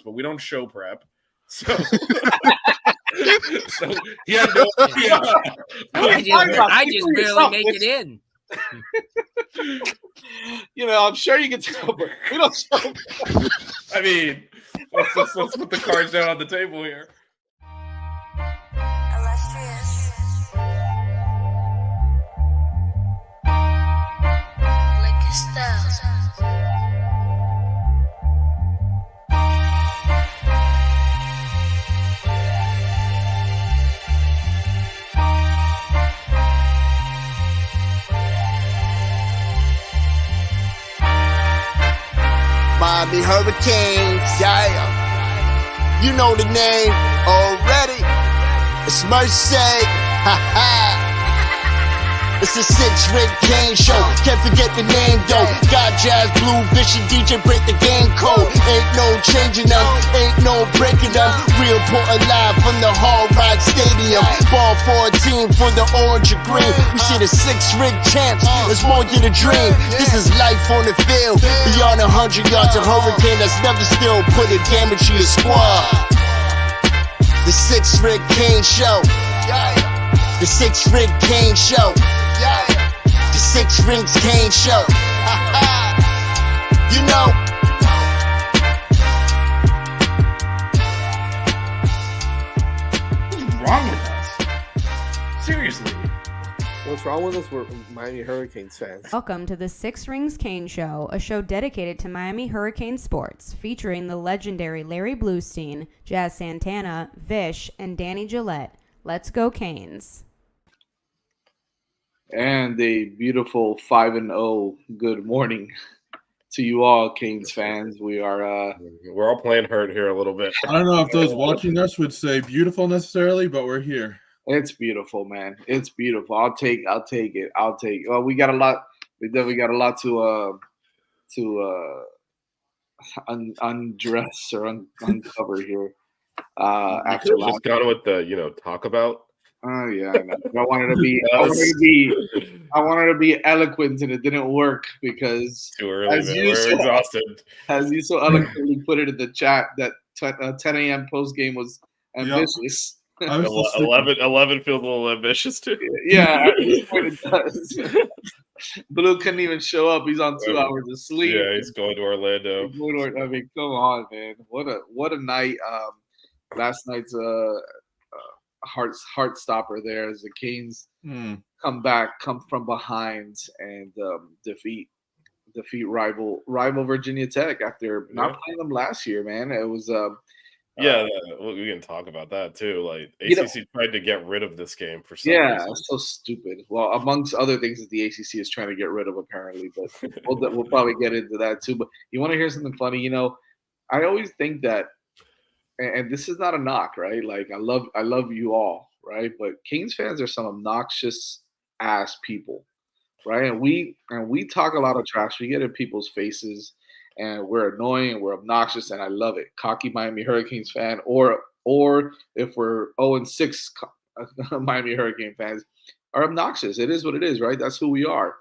But we don't show prep, so so he had no idea. I just barely make it in. I'm sure you can tell, but we don't show prep. I mean, let's put the cards down on the table here. Illustrious. Lick styles. Miami Hurricanes, yeah. You know the name already. It's Mercy, ha ha. It's a 6-rig Kane show. Can't forget the name though. Got Jazz, Blue, Vision, DJ, break the game code. Ain't no changing them, ain't no breaking them. Real Portland live from the Hard Rock Stadium. Ball 14 for the orange and green. We see the 6-rig champs. It's more than a dream. This is life on the field. Beyond 100 yards, a hurricane that's never still put a damage to your squad. The 6-rig Kane show. The 6-rig Kane show. The 6 rings Kane show. You know. What's wrong with us? Seriously. What's wrong with us? We're Miami Hurricanes fans. Welcome to the 6 Rings Kane Show, a show dedicated to Miami Hurricane sports, featuring the legendary Larry Bluestein, Jazz Santana, Vish, and Danny Gillette. Let's go Canes. And a beautiful 5-0 good morning to you all, Canes fans. We're all playing hurt here a little bit. I don't know if those watching us would say beautiful necessarily, but we're here. It's beautiful, man. It's beautiful. I'll take it. Well, we got a lot. We definitely got a lot to undress or uncover here. After just gone with the talk about. Oh yeah, I wanted to be eloquent, and it didn't work because too early. We're exhausted. As you so eloquently put it in the chat, that 10 a.m. post game was ambitious. Yep. 11 feels a little ambitious too. Yeah, at this point it does. Blue couldn't even show up. He's on 2 hours of sleep. Yeah, he's going to Orlando. I mean, come on, man. What a night. Last night's heart stopper there as the Canes come from behind and defeat rival Virginia Tech after not playing them last year, man. It was we can talk about that too. Like ACC tried to get rid of this game for some reason. It's so stupid. Well, amongst other things that the ACC is trying to get rid of, apparently, but we'll probably get into that too. But you want to hear something funny? I always think that, and this is not a knock, right? Like I love you all, right? But Canes fans are some obnoxious ass people, right? And we talk a lot of trash. We get in people's faces. And we're annoying and we're obnoxious, and I love it. Cocky Miami Hurricanes fan, or if we're 0-6 Miami Hurricane fans, are obnoxious. It is what it is, right? That's who we are.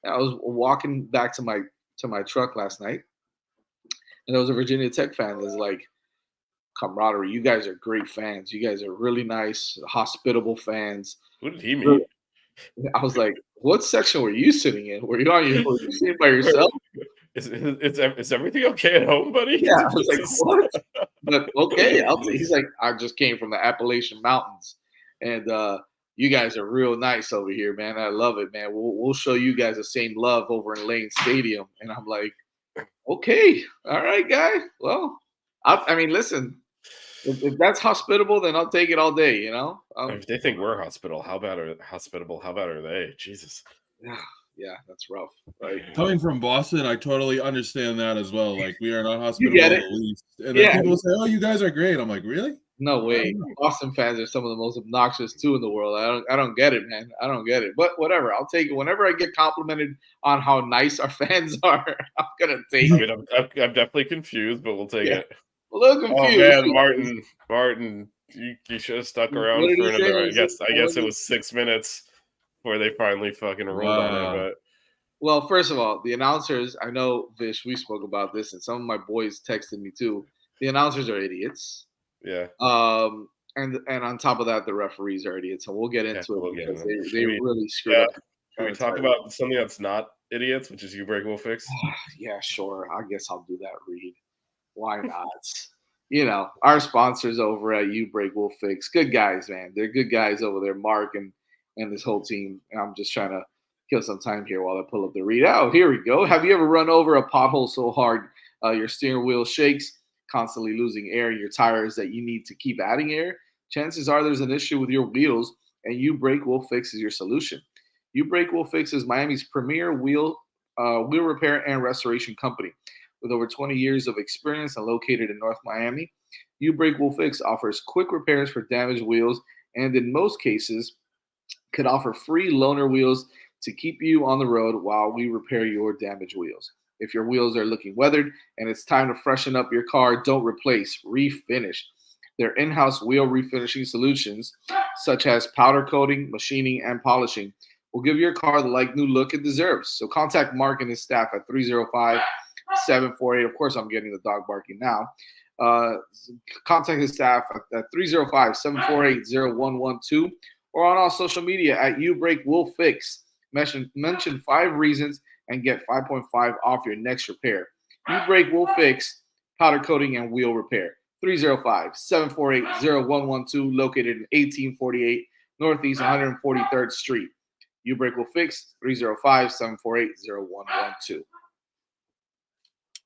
And I was walking back to my truck last night, and there was a Virginia Tech fan that's like, camaraderie. You guys are great fans. You guys are really nice, hospitable fans. Who did he meet? I was like, what section were you sitting in? Were you sitting by yourself? Is everything okay at home, buddy? Yeah, I was like, what? But okay, he's like, I just came from the Appalachian Mountains, and you guys are real nice over here, man. I love it, man. We'll show you guys the same love over in Lane Stadium. And I'm like, okay, all right, guy. Well, I mean, listen, if that's hospitable, then I'll take it all day. If they think we're hospitable, how bad are they? Jesus. Yeah, that's rough, right? Coming from Boston, I totally understand that as well. Like, we are not hospitable get it? at least. And then people say, oh, you guys are great. I'm like, really? No way. Boston fans are some of the most obnoxious too in the world. I don't get it, man. I don't get it. But whatever. I'll take it. Whenever I get complimented on how nice our fans are, I'm gonna take I it. mean, I'm definitely confused, but we'll take Yeah. it. A little Oh confused. man, Martin, you should have stuck What around did for he say? another. I guess What it did- was 6 minutes before they finally fucking ruled on it. Wow. But Well, first of all, the announcers, I know, Vish, we spoke about this, and some of my boys texted me too. The announcers are idiots. yeah, And on top of that, the referees are idiots. And we'll get yeah, into it we'll get because into it. they really screwed Yeah, up. should we talk about something that's not idiots, which is you break will fix? Yeah, sure. I guess I'll do that, Reed. Why not? You know, our sponsors over at You Break Will Fix, good guys, man. They're good guys over there, Mark and this whole team. And I'm just trying to kill some time here while I pull up the read. Oh, here we go. Have you ever run over a pothole so hard your steering wheel shakes, constantly losing air in your tires that you need to keep adding air? Chances are there's an issue with your wheels, and You Break Will Fix is your solution. You Break Will Fix is Miami's premier wheel repair and restoration company. With over 20 years of experience and located in North Miami, You Break Will Fix offers quick repairs for damaged wheels and, in most cases, could offer free loaner wheels to keep you on the road while we repair your damaged wheels. If your wheels are looking weathered and it's time to freshen up your car, don't replace, refinish. Their in-house wheel refinishing solutions, such as powder coating, machining, and polishing, will give your car the like new look it deserves. So contact Mark and his staff at 305-748. Of course, I'm getting the dog barking now. Contact his staff at 305-748-0112 or on all social media at You Break Will Fix. Mention 5 reasons and get 5.5 off your next repair. You Break Will Fix, powder coating and wheel repair. 305-748-0112, located in 1848 Northeast 143rd Street. You Break Will Fix, 305-748-0112.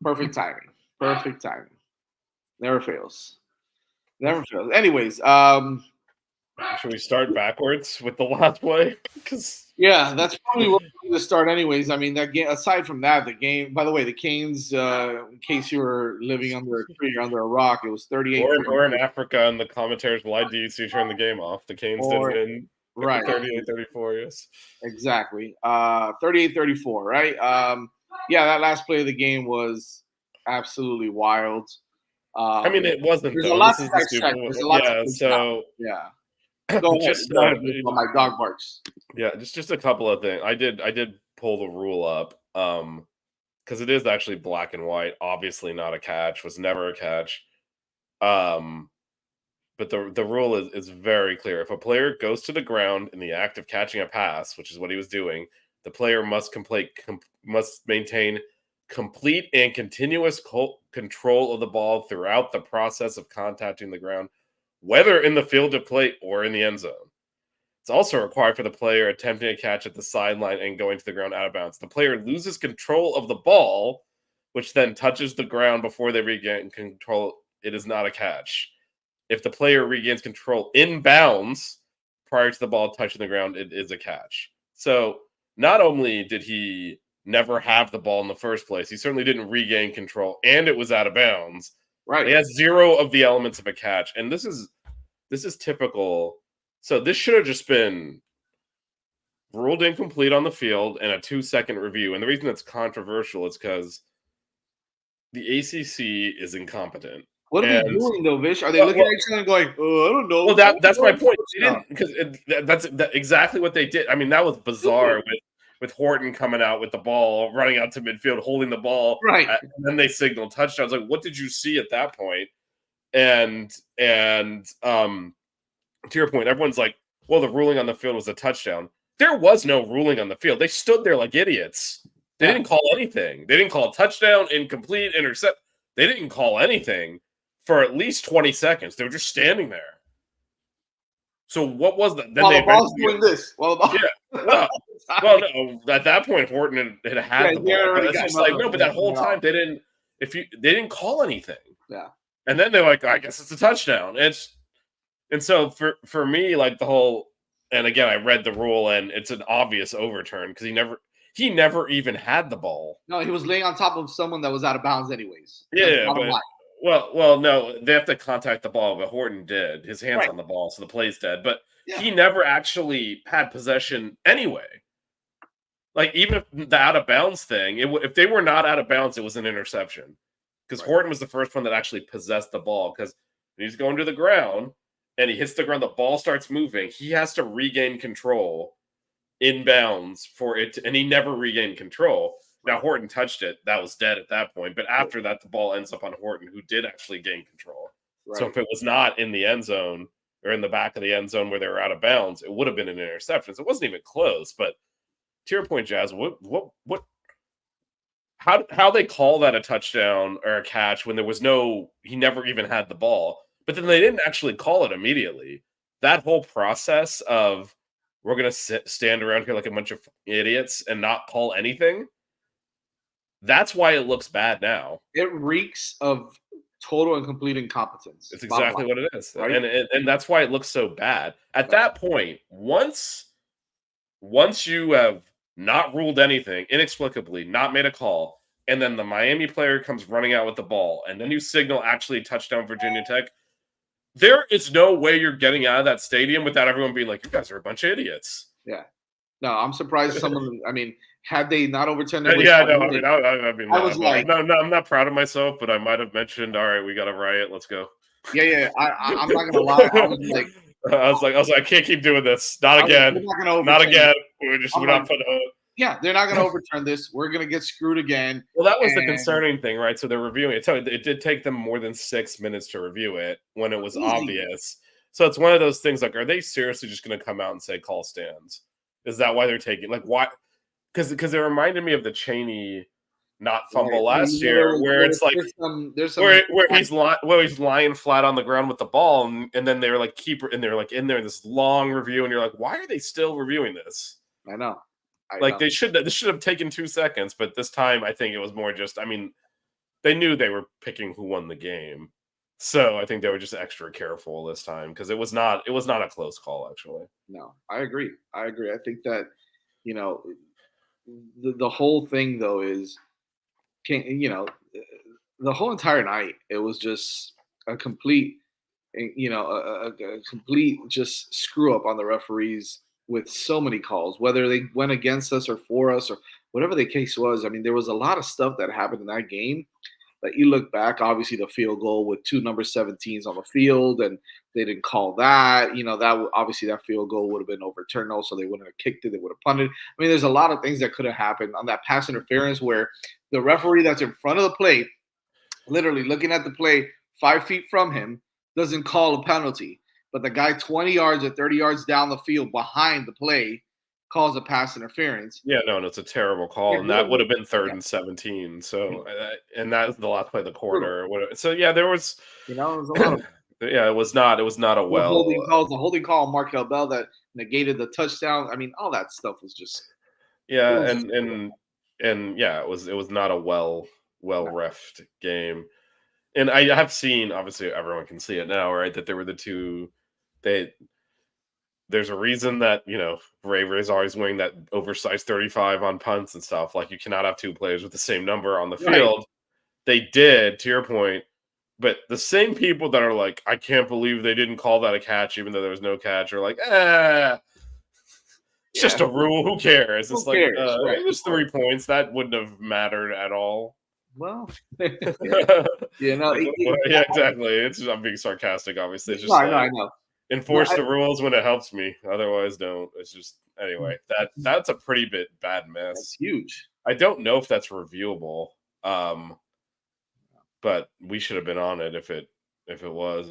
Perfect timing. Perfect timing. Never fails. Never fails. Anyways, Should we start backwards with the last play? Because yeah, that's probably what we're going to start anyways. I mean, that game, aside from that, the game, by the way, the Canes, in case you were living under a tree or under a rock, it was 38. or in Africa, and the commentators, why do you turn the game off? The Canes did win. Right. 38-34, yes. Exactly. 38-34, right? Yeah, that last play of the game was absolutely wild. I mean, it wasn't, there's though. a lot This to is the dissect. Super There's a Bowl. lot Yeah, to so yeah. Go ahead. just Go ahead, Mitch, while my dog barks. yeah, just a couple of things. I did pull the rule up, because it is actually black and white. Obviously, not a catch. Was never a catch. But the rule is very clear. If a player goes to the ground in the act of catching a pass, which is what he was doing, the player must maintain complete and continuous control of the ball throughout the process of contacting the ground, whether in the field of play or in the end zone. It's also required for the player attempting a catch at the sideline and going to the ground out of bounds. The player loses control of the ball, which then touches the ground before they regain control. It is not a catch. If the player regains control in bounds prior to the ball touching the ground, it is a catch. So not only did he never have the ball in the first place, he certainly didn't regain control, and it was out of bounds. Right. He has 0 of the elements of a catch, and this is typical. So this should have just been ruled incomplete on the field and a 2-second review. And the reason it's controversial is because the ACC is incompetent. What are they doing, though, Vish? Are they looking at each other and going, "Oh, I don't know"? Well, that's my point. They didn't, because that's exactly what they did. I mean, that was bizarre with Horton coming out with the ball, running out to midfield, holding the ball, right? And then they signaled touchdowns. Like, what did you see at that point? And to your point, everyone's like, "Well, the ruling on the field was a touchdown." There was no ruling on the field. They stood there like idiots. They didn't call anything. They didn't call a touchdown, incomplete, intercept. They didn't call anything for at least 20 seconds. They were just standing there. So what was that? Then while the ball's doing this. While the ball... Yeah. Well, no. At that point, Horton had the ball. But it's just like, no, but that whole time they didn't call anything. Yeah. And then they're like, I guess it's a touchdown. And so for me, like the whole, and again, I read the rule, and it's an obvious overturn because he never even had the ball. No, he was laying on top of someone that was out of bounds anyways. Yeah, Well, no, they have to contact the ball, but Horton did. His hands Right. on the ball, so the play's dead. But Yeah. he never actually had possession anyway. Like, even if the out of bounds thing, if they were not out of bounds, it was an interception. Because Horton was the first one that actually possessed the ball. Because he's going to the ground and he hits the ground, the ball starts moving. He has to regain control in bounds for it, and he never regained control. Now, Horton touched it. That was dead at that point. But after that, the ball ends up on Horton, who did actually gain control. Right. So if it was not in the end zone or in the back of the end zone where they were out of bounds, it would have been an interception. So it wasn't even close. But to your point, Jazz, how they call that a touchdown or a catch when there was he never even had the ball, but then they didn't actually call it immediately. That whole process of we're going to stand around here like a bunch of idiots and not call anything, that's why it looks bad now. It reeks of total and complete incompetence. It's exactly what it is. Right? And that's why it looks so bad. At that point, once you have not ruled anything, inexplicably, not made a call, and then the Miami player comes running out with the ball, and then you signal actually touchdown Virginia Tech, there is no way you're getting out of that stadium without everyone being like, you guys are a bunch of idiots. Yeah. No, I'm surprised someone, I mean, had they not overturned it. Yeah, no, I mean, I was like, no, I'm not proud of myself, but I might have mentioned, all right, we got a riot, let's go. Yeah. I'm not gonna lie. I was like, I was like, I can't keep doing this. Not again. Not again. We're not putting. Yeah, they're not going to overturn this. We're going to get screwed again. Well, that was the concerning thing, right? So they're reviewing it. So it did take them more than 6 minutes to review it when it was obvious. So it's one of those things like, are they seriously just going to come out and say call stands? Is that why they're taking why? Because it reminded me of the Cheney not fumble last year, where it's like there's some where he's lying flat on the ground with the ball, and then they're like in there this long review, and you're like, why are they still reviewing this? I know. This should have taken 2 seconds, but this time I think it was more just, I mean, they knew they were picking who won the game, so I think they were just extra careful this time because it was not a close call actually. No, I agree. I think that the whole thing though is, the whole entire night it was just a complete, a complete just screw up on the referees with so many calls, whether they went against us or for us or whatever the case was. I mean, there was a lot of stuff that happened in that game that you look back, obviously the field goal with 2 number 17s on the field, and they didn't call that. That obviously that field goal would have been overturned also. They wouldn't have kicked it. They would have punted. I mean, there's a lot of things that could have happened on that pass interference where the referee that's in front of the plate, literally looking at the play 5 feet from him, doesn't call a penalty. But the guy 20 yards or 30 yards down the field behind the play calls a pass interference. Yeah, no, and it's a terrible call, and that would have been 3rd and 17. So, and that was the last play of the quarter. So, yeah, there was, there was a lot of. Yeah, it was not a holding calls, the holding call on Markel Bell that negated the touchdown. I mean, all that stuff was just. Yeah, and yeah, it was not a well refed game. And I have seen, obviously everyone can see it now, right? That there were the two. There's a reason that Ray's always wearing that oversized 35 on punts and stuff. Like, you cannot have 2 players with the same number on the field. They did, to your point, but the same people that are like, I can't believe they didn't call that a catch, even though there was no catch, are like, it's just a rule. Who cares? It's like, it was 3 points. That wouldn't have mattered at all. Well, yeah, exactly. I'm being sarcastic, obviously. It's just I know. Enforce the rules when it helps me. Otherwise, don't. It's just, anyway, that's a pretty bad mess. That's huge. I don't know if that's reviewable. But we should have been on it if it was.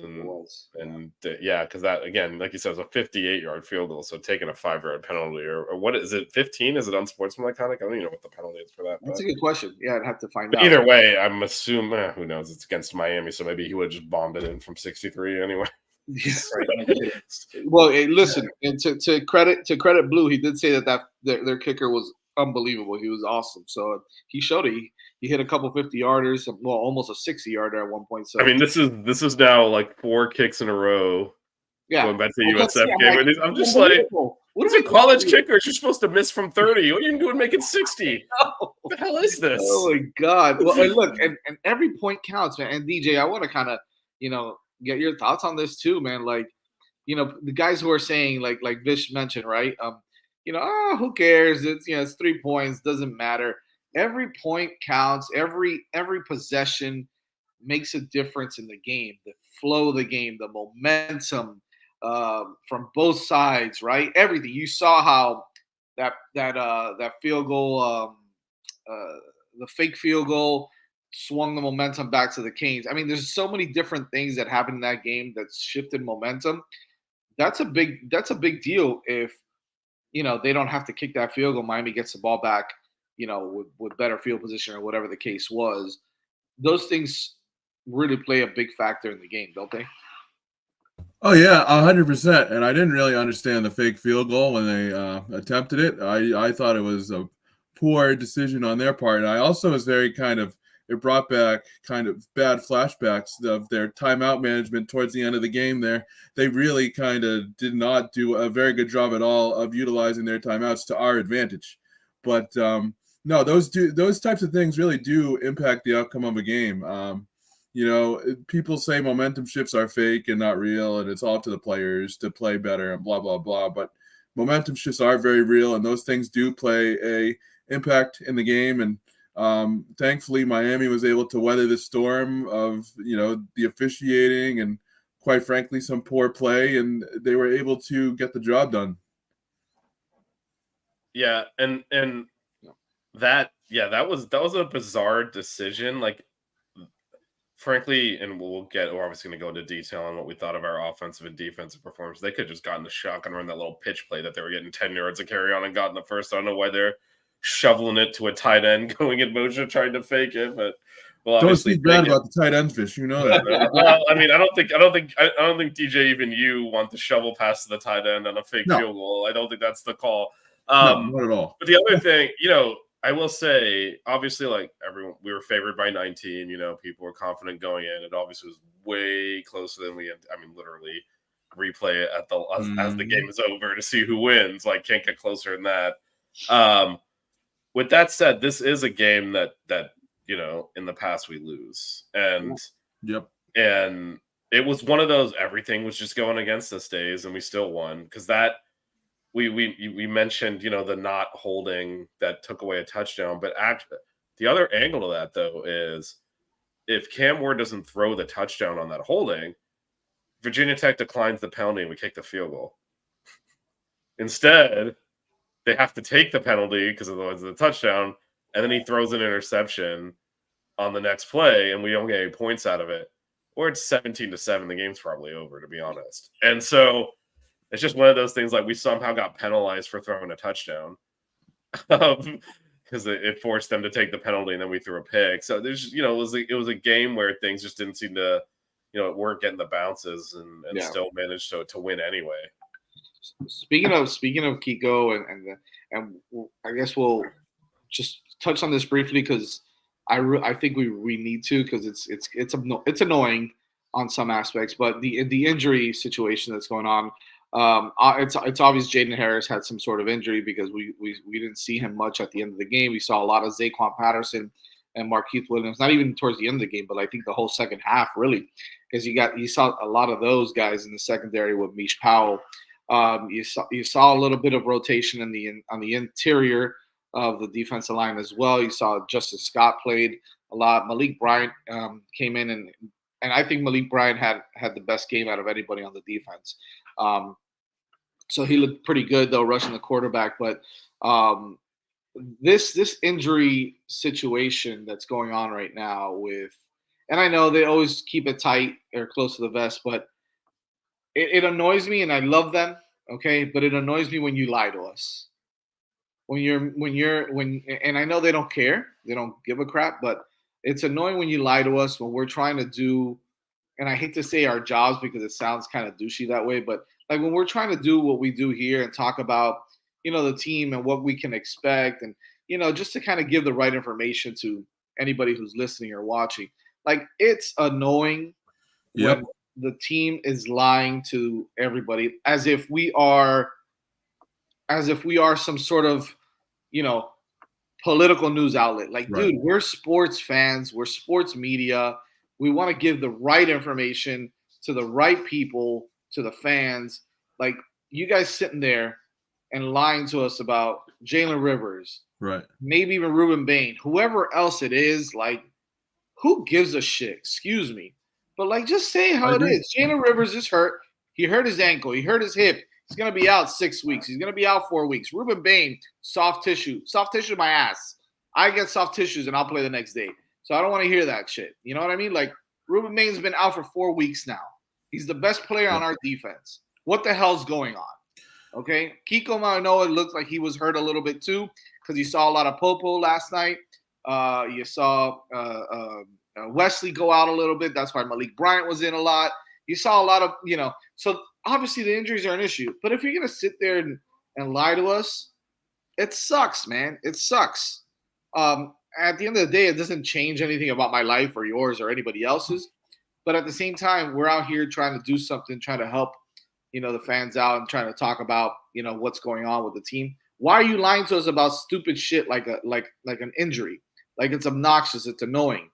And yeah, because that, again, like you said, was a 58-yard field goal. So taking a 5-yard penalty or what is it? 15? Is it unsportsmanlike conduct? I don't even know what the penalty is for that. That's a good question. Yeah, I'd have to find out. Either way, I'm assuming, who knows? It's against Miami, so maybe he would have just bombed it in from 63 anyway. Well, hey, listen, and to credit Blue, he did say that their kicker was unbelievable. He was awesome. So he showed it. He hit a couple 50-yarders, well, almost a 60-yarder at one point. So I mean, this is now like 4 kicks in a row. Yeah, going back to the USF game. I'm just like, what is a college kickers? You're supposed to miss from 30. What are you doing making 60? What the hell is this? Oh my God! Well, and look, and every point counts, man. And DJ, I want to kind of, get your thoughts on this too, man. Like, the guys who are saying, like Vish mentioned, right? Who cares? It's 3 points, doesn't matter. Every point counts. Every possession makes a difference in the game. The flow of the game, the momentum from both sides, right? Everything. You saw how that field goal, the fake field goal, swung the momentum back to the Canes. I mean, there's so many different things that happened in that game that shifted momentum. That's a big deal if they don't have to kick that field goal. Miami gets the ball back, with better field position or whatever the case was. Those things really play a big factor in the game, don't they? Oh yeah, 100%. And I didn't really understand the fake field goal when they attempted it. I thought it was a poor decision on their part. And I also was very it brought back kind of bad flashbacks of their timeout management towards the end of the game there. They really kind of did not do a very good job at all of utilizing their timeouts to our advantage. But no, those types of things really do impact the outcome of a game. People say momentum shifts are fake and not real, and it's all up to the players to play better and blah, blah, blah. But momentum shifts are very real, and those things do play a impact in the game. And thankfully, Miami was able to weather the storm of, the officiating and, quite frankly, some poor play, and they were able to get the job done. Yeah, and that was a bizarre decision. Like, frankly, and we're obviously going to go into detail on what we thought of our offensive and defensive performance. They could have just gotten the shotgun run, that little pitch play that they were getting 10 yards of carry on and got in the first. I don't know why they're shoveling it to a tight end, going in motion, trying to fake it. But don't speak bad about the tight end fish. You know that. Well, I mean, I don't think DJ, even you, want the shovel pass to the tight end on a fake field goal. I don't think that's the call. No, not at all. But the other thing, I will say, obviously, like everyone, we were favored by 19. People were confident going in. It obviously was way closer than we had. I mean, literally, replay it as the game is over to see who wins. Like, can't get closer than that. With that said, this is a game that in the past we lose, and and it was one of those everything was just going against us days, and we still won because that. We mentioned, the not holding that took away a touchdown, but the other angle to that, though, is if Cam Ward doesn't throw the touchdown on that holding, Virginia Tech declines the penalty and we kick the field goal. Instead, they have to take the penalty because otherwise the touchdown, and then he throws an interception on the next play, and we don't get any points out of it. Or it's 17-7. The game's probably over, to be honest. And so it's just one of those things, like we somehow got penalized for throwing a touchdown because it forced them to take the penalty, and then we threw a pick. So there's, it was a game where things just didn't seem to, weren't getting the bounces and still managed to win anyway. Speaking of Kiko, and I guess we'll just touch on this briefly because I think we need to, because it's annoying on some aspects, but the injury situation that's going on. It's obvious Jaden Harris had some sort of injury because we didn't see him much at the end of the game. We saw a lot of Zaquan Patterson and Markeith Williams, not even towards the end of the game, but I think the whole second half, really, because you saw a lot of those guys in the secondary with Mish Powell. You saw a little bit of rotation on the interior of the defensive line as well. You saw Justice Scott played a lot. Malik Bryant came in, and I think Malik Bryant had the best game out of anybody on the defense. So he looked pretty good, though, rushing the quarterback. But this injury situation that's going on right now and I know they always keep it tight or close to the vest, but it annoys me, and I love them, okay? But it annoys me when you lie to us. And I know they don't care, they don't give a crap, but it's annoying when you lie to us when we're trying to do, and I hate to say our jobs because it sounds kind of douchey that way, but like when we're trying to do what we do here and talk about, the team and what we can expect, and, just to kind of give the right information to anybody who's listening or watching. Like, it's annoying when the team is lying to everybody as if we are some sort of, political news outlet. Like, Right. dude, we're sports fans. We're sports media. We want to give the right information to the right people, to the fans. Like, you guys sitting there and lying to us about Jalen Rivers, Right. maybe even Ruben Bain, whoever else it is. Like, who gives a shit? Excuse me. But, like, just say how it is. Jalen Rivers is hurt. He hurt his ankle. He hurt his hip. He's going to be out 6 weeks. He's going to be out 4 weeks. Ruben Bain, soft tissue. Soft tissue my ass. I get soft tissues and I'll play the next day. So I don't want to hear that shit. You know what I mean? Like, Ruben Bain's been out for 4 weeks now. He's the best player on our defense. What the hell's going on? Okay? Kiko Manoa looks like he was hurt a little bit too because you saw a lot of Popo last night. You saw Wesley go out a little bit. That's why Malik Bryant was in a lot. You saw a lot of, so obviously the injuries are an issue. But if you're going to sit there and lie to us, it sucks, man. It sucks. At the end of the day, it doesn't change anything about my life or yours or anybody else's. But at the same time, we're out here trying to do something, trying to help, the fans out and trying to talk about, what's going on with the team. Why are you lying to us about stupid shit like an injury? Like, it's obnoxious. It's annoying.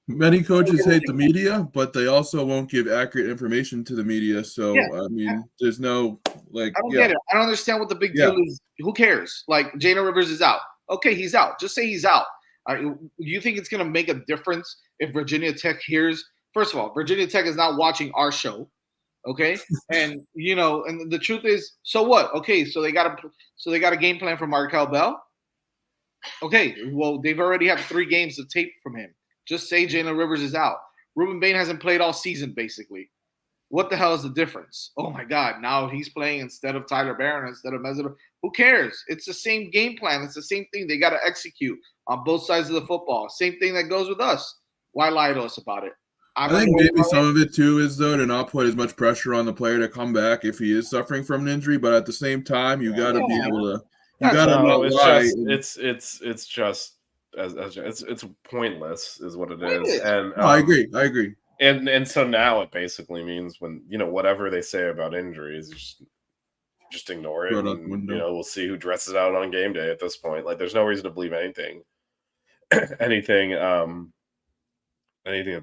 Many coaches hate the media, but they also won't give accurate information to the media. So, I mean, there's no, like, I don't get it. I don't understand what the big deal is. Who cares? Like, Jalen Rivers is out. Okay, he's out. Just say he's out. Do you think it's going to make a difference if Virginia Tech hears? First of all, Virginia Tech is not watching our show. Okay. And, and the truth is, so what? Okay. So they got a game plan for Markel Bell. Okay. Well, they've already had 3 games of tape from him. Just say Jalen Rivers is out. Ruben Bain hasn't played all season, basically. What the hell is the difference? Oh, my God. Now he's playing instead of Tyler Barron, instead of Mezzano. Who cares? It's the same game plan. It's the same thing they got to execute on both sides of the football. Same thing that goes with us. Why lie to us about it? I think maybe some of it, too, is, though, to not put as much pressure on the player to come back if he is suffering from an injury. But at the same time, you got to be able to – you got to know why. It's just – it's pointless is what it is. And I agree. And so now it basically means when whatever they say about injuries, just ignore it. And, we'll see who dresses out on game day at this point. Like, there's no reason to believe anything that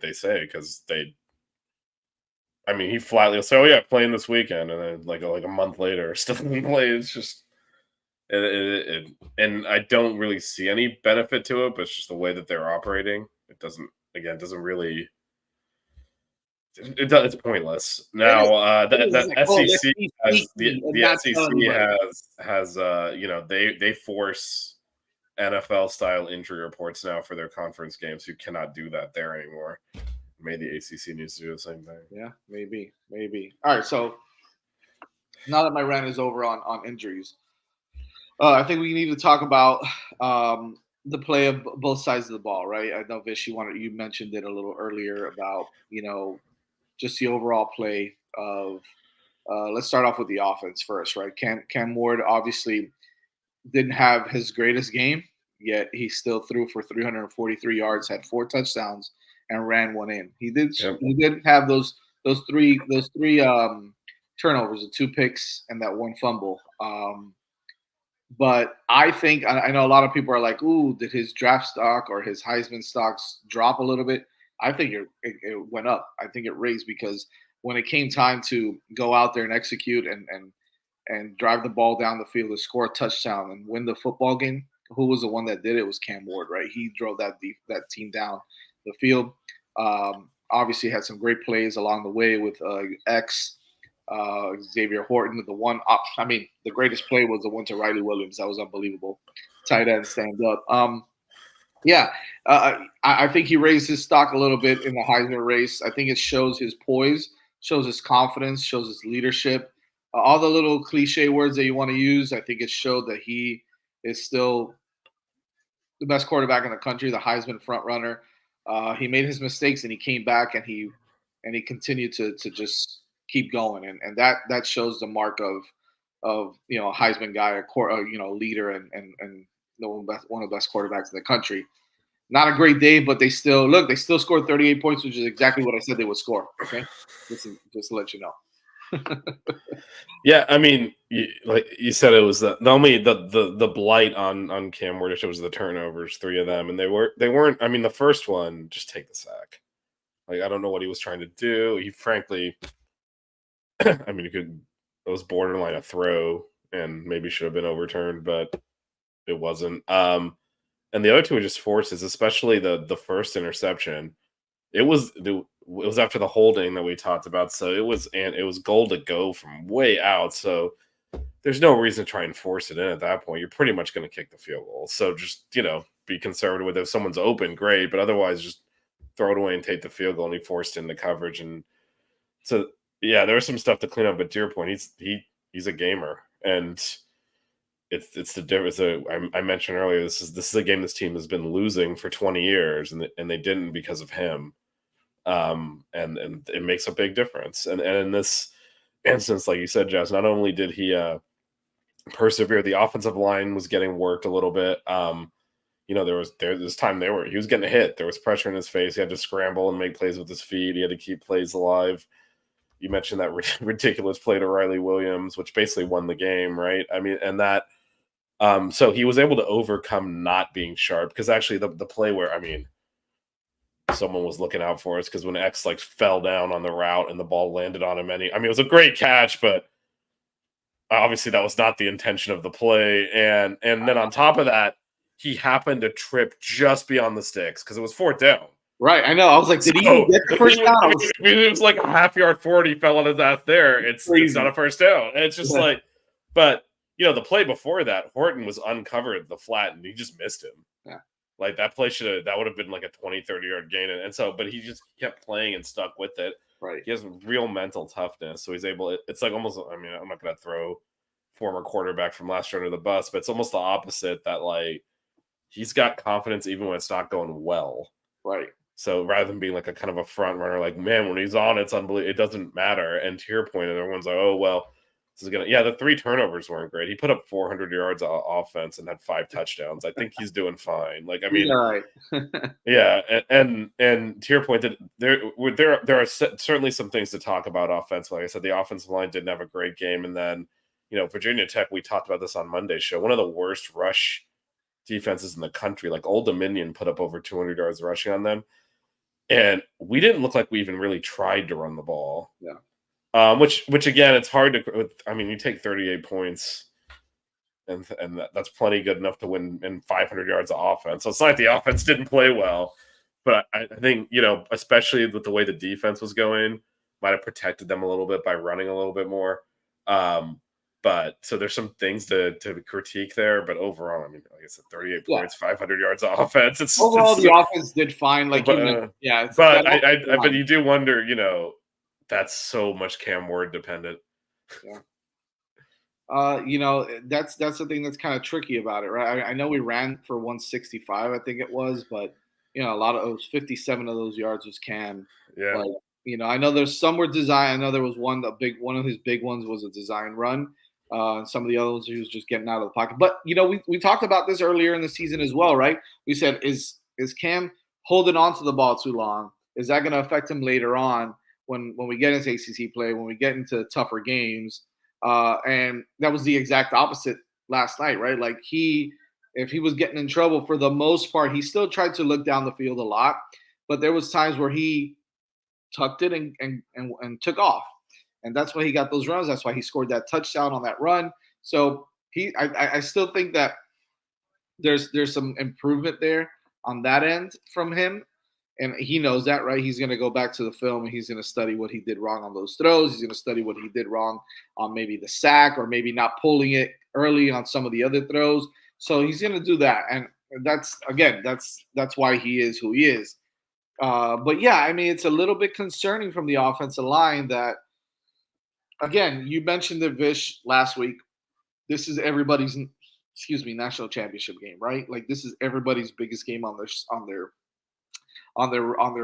they say, because he flatly will say, "Oh yeah, playing this weekend," and then like a month later still didn't play. It's just. And I don't really see any benefit to it, but it's just the way that they're operating. It doesn't really. It's pointless. Now the SEC has they force NFL style injury reports now for their conference games. You cannot do that there anymore. Maybe the ACC needs to do the same thing. Yeah, maybe. All right, so now that my rant is over on injuries. I think we need to talk about the play of both sides of the ball, right? I know, Vish, you mentioned it a little earlier about, just the overall play of let's start off with the offense first, right? Cam Ward obviously didn't have his greatest game, yet he still threw for 343 yards, had 4 touchdowns, and ran 1 in. He did have those three turnovers, the 2 picks and that 1 fumble. But I think I know a lot of people are like, "Ooh, did his draft stock or his Heisman stocks drop a little bit?" I think it went up. I think it raised because when it came time to go out there and execute and drive the ball down the field to score a touchdown and win the football game, who was the one that did it? It was Cam Ward, right? He drove that team down the field. Obviously, had some great plays along the way with Xavier Horton. The greatest play was the one to Riley Williams. That was unbelievable. Tight end stand up. I think he raised his stock a little bit in the Heisman race. I think it shows his poise, shows his confidence, shows his leadership. All the little cliche words that you want to use, I think it showed that he is still the best quarterback in the country, the Heisman front runner. He made his mistakes and he came back and he continued to just keep going, and that shows the mark of a Heisman guy, a leader, and one of the best quarterbacks in the country. Not a great day, but they still scored 38 points, which is exactly what I said they would score. Okay, just to let you know. Yeah, I mean, like you said, it was the only the blight on Cam Reddish was the turnovers, 3 of them, and they weren't. I mean, the first one, just take the sack. Like, I don't know what he was trying to do. He frankly, I mean, it was borderline a throw and maybe should have been overturned, but it wasn't. And the other two were just forces, especially the first interception. It was after the holding that we talked about, so it was goal to go from way out. So there's no reason to try and force it in at that point. You're pretty much going to kick the field goal. So just be conservative with it. If someone's open, great, but otherwise just throw it away and take the field goal. And he forced into coverage, and so yeah, there was some stuff to clean up. But to your point, he's a gamer, and it's the difference. I mentioned earlier, this is a game this team has been losing for 20 years, and they didn't because of him. And it makes a big difference. And in this instance, like you said, Jazz, not only did he persevere, the offensive line was getting worked a little bit. There was this time he was getting hit. There was pressure in his face. He had to scramble and make plays with his feet. He had to keep plays alive. You mentioned that ridiculous play to Riley Williams, which basically won the game, right? I mean, and that so he was able to overcome not being sharp, because actually the play where, I mean, someone was looking out for us, because when X fell down on the route and the ball landed on him, it was a great catch, but obviously that was not the intention of the play. And then on top of that, he happened to trip just beyond the sticks because it was 4th down. Right, I know. I was like, did he even get the first down? It was like a half-yard forward. He fell on his ass there. It's not a first down. And it's just but the play before that, Horton was uncovered the flat and he just missed him. Yeah. Like that play that would have been like a 20, 30-yard gain. And so, but he just kept playing and stuck with it. Right. He has real mental toughness. So he's able, it's like almost, I mean, I'm not going to throw former quarterback from last year under the bus, but it's almost the opposite, that he's got confidence even when it's not going well. Right. So rather than being like a kind of a front runner, man, when he's on, it's unbelievable. It doesn't matter. And to your point, everyone's like, oh, well, the 3 turnovers weren't great. He put up 400 yards of offense and had 5 touchdowns. I think he's doing fine. Right. Yeah. And to your point, that there are certainly some things to talk about offense. Like I said, the offensive line didn't have a great game. And then, Virginia Tech, we talked about this on Monday's show, one of the worst rush defenses in the country. Like Old Dominion put up over 200 yards rushing on them. And we didn't look like we even really tried to run the ball. Yeah. Which again, it's hard to. I mean, you take 38 points, and that's plenty good enough to win in 500 yards of offense. So it's not like the offense didn't play well, but I think especially with the way the defense was going, might have protected them a little bit by running a little bit more. But so there's some things to critique there, but overall, I mean, like I said, 38 points, 500 yards of offense. The offense did fine. But you do wonder, that's so much Cam Ward dependent. Yeah. That's the thing that's kind of tricky about it, right? I know we ran for 165, I think it was, but a lot of those 57 of those yards was Cam. Yeah. I know there's some were designed. I know there was one of his big ones was a design run. Some of the others he was just getting out of the pocket. But we talked about this earlier in the season as well, right? We said, is Cam holding on to the ball too long? Is that going to affect him later on when we get into ACC play, when we get into tougher games? And that was the exact opposite last night, right? Like if he was getting in trouble, for the most part, he still tried to look down the field a lot, but there was times where he tucked it and took off. And that's why he got those runs. That's why he scored that touchdown on that run. So I still think that there's some improvement there on that end from him. And he knows that, right? He's going to go back to the film and he's going to study what he did wrong on those throws. He's going to study what he did wrong on maybe the sack or maybe not pulling it early on some of the other throws. So he's going to do that. And that's why he is who he is. But yeah, I mean, it's a little bit concerning from the offensive line that, again, you mentioned the Vish last week. This is everybody's, national championship game, right? Like this is everybody's biggest game on their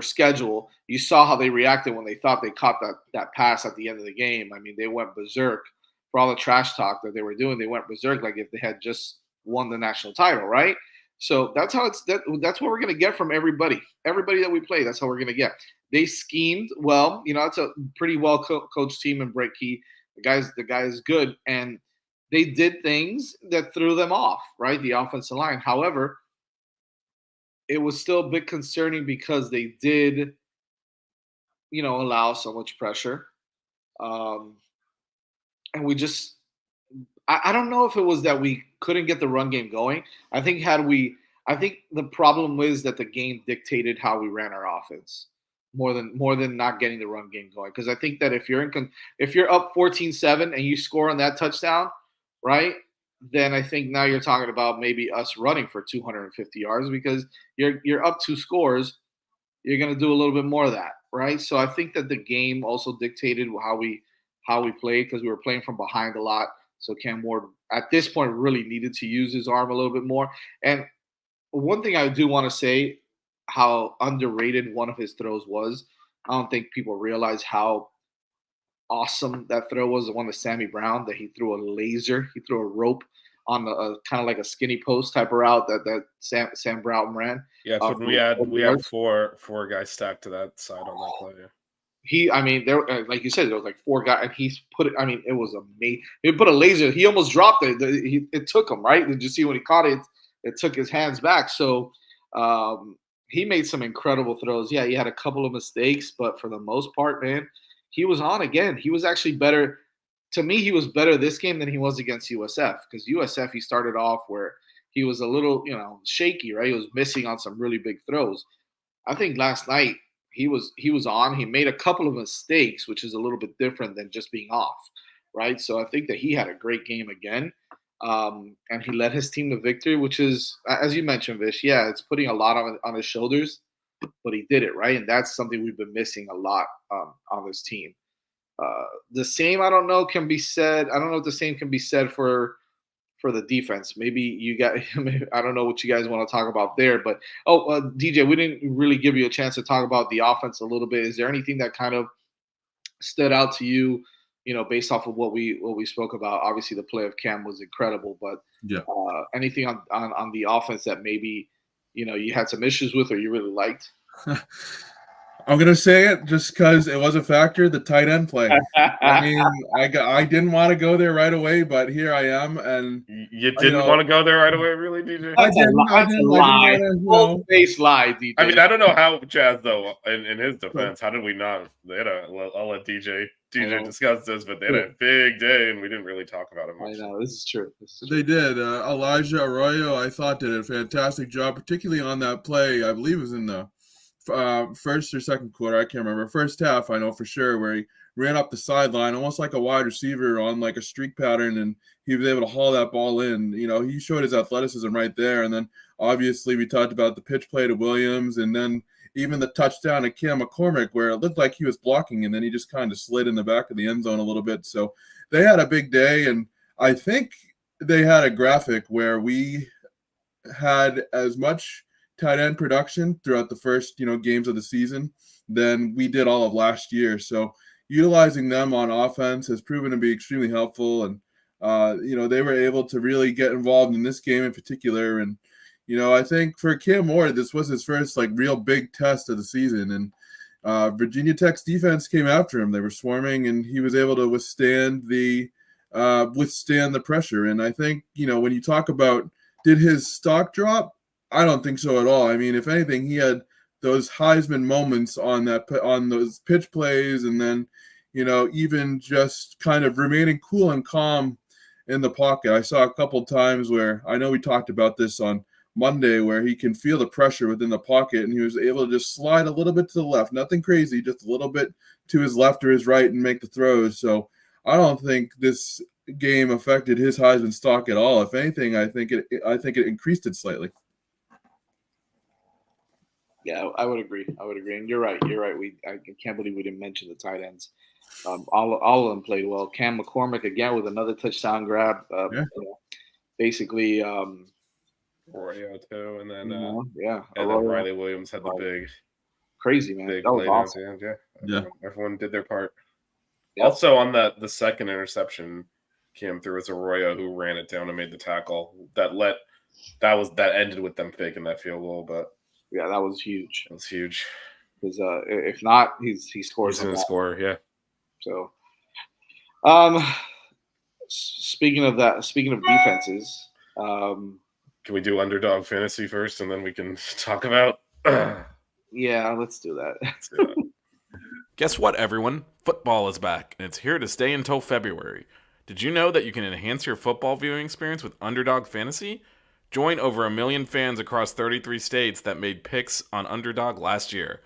schedule. You saw how they reacted when they thought they caught that pass at the end of the game. I mean, they went berserk for all the trash talk that they were doing. They went berserk like if they had just won the national title, right? So that's what we're gonna get from everybody that we play. That's how we're gonna get. They schemed well. It's a pretty well coached team, and Brett Key, the guy is good, and they did things that threw them off, right? The offensive line. However, it was still a bit concerning because they did, allow so much pressure. Um, and we just, I don't know if it was that we couldn't get the run game going. I think the problem was that the game dictated how we ran our offense more than not getting the run game going. Because I think that if you're up 14-7 and you score on that touchdown, right? Then I think now you're talking about maybe us running for 250 yards because you're up 2 scores. You're going to do a little bit more of that, right? So I think that the game also dictated how we played because we were playing from behind a lot. So Cam Ward at this point really needed to use his arm a little bit more. And one thing I do want to say, how underrated one of his throws was. I don't think people realize how awesome that throw was. The one to Sammy Brown that he threw a laser, he threw a rope on the kind of like a skinny post type of route that Sam Brown ran. Yeah, so we had four guys stacked to that side on that play. Yeah. There, like you said, there was like 4 guys, and he's put it. I mean, it was amazing. He put a laser. He almost dropped it. It took him, right? Did you see when he caught it? It took his hands back. So he made some incredible throws. Yeah, he had a couple of mistakes, but for the most part, man, he was on again. He was actually better. To me, he was better this game than he was against USF because USF he started off where he was a little, shaky, right? He was missing on some really big throws. I think last night he was on. He made a couple of mistakes, which is a little bit different than just being off, right? So I think that he had a great game again, and he led his team to victory, which is, as you mentioned, Vish. Yeah, it's putting a lot on his shoulders, but he did it right, and that's something we've been missing a lot on this team. The same, I don't know, can be said. I don't know if the same can be said for the defense. Maybe you got. I don't know what you guys want to talk about there, but DJ, we didn't really give you a chance to talk about the offense a little bit. Is there anything that kind of stood out to you? Based off of what we spoke about. Obviously, the play of Cam was incredible, but Yeah. Anything on the offense that maybe you had some issues with or you really liked? I'm gonna say it just because it was a factor. The tight end play. I mean, I didn't want to go there right away, but here I am, and You didn't want to go there right away, really, DJ? That's a lie. Full-face lie, DJ. I mean, I don't know how Jazz though. In his defense, how did we not? I'll let DJ discuss this, but they had a big day, and we didn't really talk about it much. I know this is true. They did. Elijah Arroyo, I thought, did a fantastic job, particularly on that play. I believe it was in the first or second quarter. I can't remember. First half, I know for sure, where he ran up the sideline almost like a wide receiver on like a streak pattern, and he was able to haul that ball in. He showed his athleticism right there. And then obviously we talked about the pitch play to Williams, and then even the touchdown to Cam McCormick where it looked like he was blocking, and then he just kind of slid in the back of the end zone a little bit. So they had a big day, and I think they had a graphic where we had as much tight end production throughout the first, games of the season than we did all of last year. So utilizing them on offense has proven to be extremely helpful. And, they were able to really get involved in this game in particular. And, I think for Cam Ward, this was his first real big test of the season. And Virginia Tech's defense came after him. They were swarming, and he was able to withstand the pressure. And I think, when you talk about did his stock drop, I don't think so at all. I mean, if anything, he had those Heisman moments on those pitch plays, and then, even just kind of remaining cool and calm in the pocket. I saw a couple times where I know we talked about this on Monday, where he can feel the pressure within the pocket, and he was able to just slide a little bit to the left, nothing crazy, just a little bit to his left or his right, and make the throws. So I don't think this game affected his Heisman stock at all. If anything, I think it increased it slightly. Yeah, I would agree. And you're right. I can't believe we didn't mention the tight ends. All of them played well. Cam McCormick again with another touchdown grab. Basically, Arroyo too, and then and then Riley Williams had the big, crazy man. big That was play awesome. Everyone did their part. Yep. Also on the second interception Cam threw was Arroyo who ran it down and made the tackle that ended with them faking that field goal, but. Yeah, that was huge. It was huge. Because if not, he scores. He's going to score, yeah. So, speaking of defenses, Can we do Underdog Fantasy first, and then we can talk about? yeah, let's do that. Let's do that. Guess what, everyone? Football is back, and it's here to stay until February. Did you know that you can enhance your football viewing experience with Underdog Fantasy? Join over 1 million fans across 33 states that made picks on Underdog last year.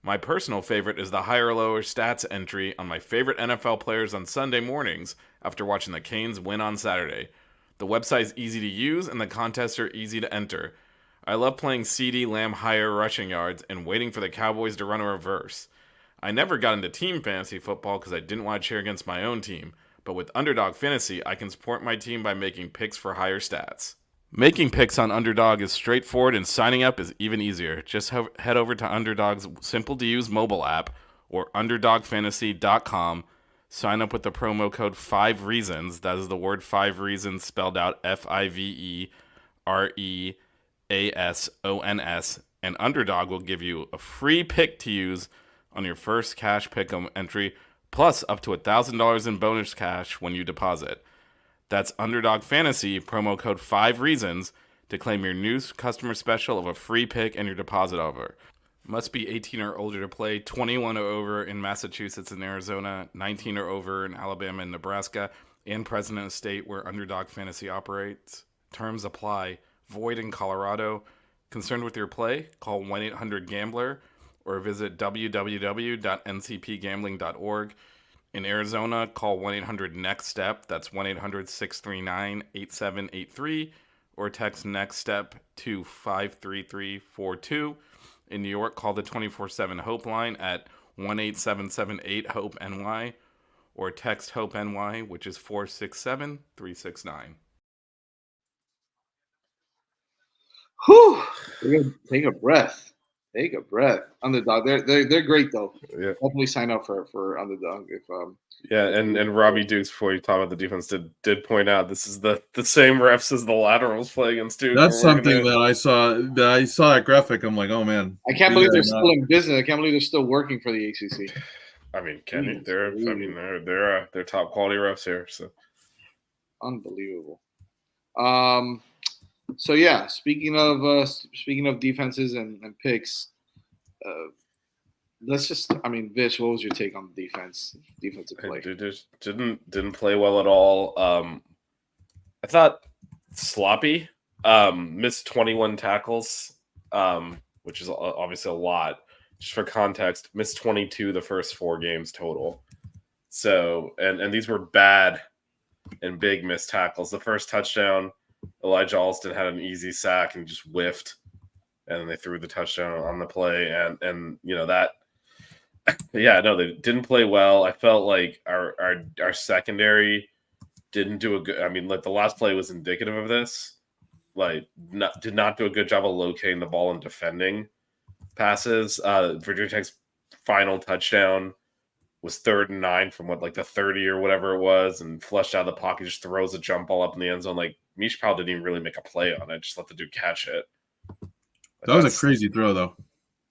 My personal favorite is the higher or lower stats entry on my favorite NFL players on Sunday mornings after watching the Canes win on Saturday. The website is easy to use and the contests are easy to enter. I love playing CeeDee Lamb higher rushing yards and waiting for the Cowboys to run a reverse. I never got into team fantasy football because I didn't want to cheer against my own team, but with Underdog Fantasy, I can support my team by making picks for higher stats. Making picks on Underdog is straightforward and signing up is even easier. Just head over to Underdog's simple-to-use mobile app or UnderdogFantasy.com. Sign up with the promo code 5REASONS. That is the word 5 reasons spelled out FIVEREASONS. And Underdog will give you a free pick to use on your first cash pick'em entry, plus up to $1,000 in bonus cash when you deposit. That's Underdog Fantasy, promo code 5REASONS, to claim your new customer special of a free pick and your deposit over. Must be 18 or older to play, 21 or over in Massachusetts and Arizona, 19 or over in Alabama and Nebraska, and President of State where Underdog Fantasy operates. Terms apply. Void in Colorado. Concerned with your play? Call 1-800-GAMBLER or visit www.ncpgambling.org. In Arizona, call 1-800-NEXT-STEP. That's 1-800-639-8783. Or text NEXT-STEP to 53342. In New York, call the 24/7 Hope line at 1-877-8-HOPE-NY. Or text HOPE-NY, which is 467-369. Whew. Take a breath. Take a breath. Underdog. They're great though. Yeah. Definitely sign up for Underdog if Yeah, and Robbie Dukes, before you talk about the defense, did point out this is the same refs as the laterals play against Duke. That's something that I saw that graphic. I'm like, oh man. I can't believe they're still in business. I can't believe they're still working for the ACC. I mean, they're top quality refs here. So Unbelievable. So yeah, speaking of defenses and picks, let's just. I mean, Vish, what was your take on the defensive play? Dude, just didn't play well at all. I thought sloppy. Missed 21 tackles, which is obviously a lot. Just for context, missed 22 the first 4 games total. So and these were bad and big missed tackles. The first touchdown, Elijah Alston had an easy sack and just whiffed, and then they threw the touchdown on the play, and you know that. Yeah, no, they didn't play well. I felt like our secondary didn't do a good. I mean, like the last play was indicative of this. Like, did not do a good job of locating the ball and defending passes. Virginia Tech's final touchdown was 3rd and 9 from the 30 or whatever it was, and flushed out of the pocket, just throws a jump ball up in the end zone. Like Mish Powell didn't even really make a play on it; just let the dude catch it. That was a crazy throw, though.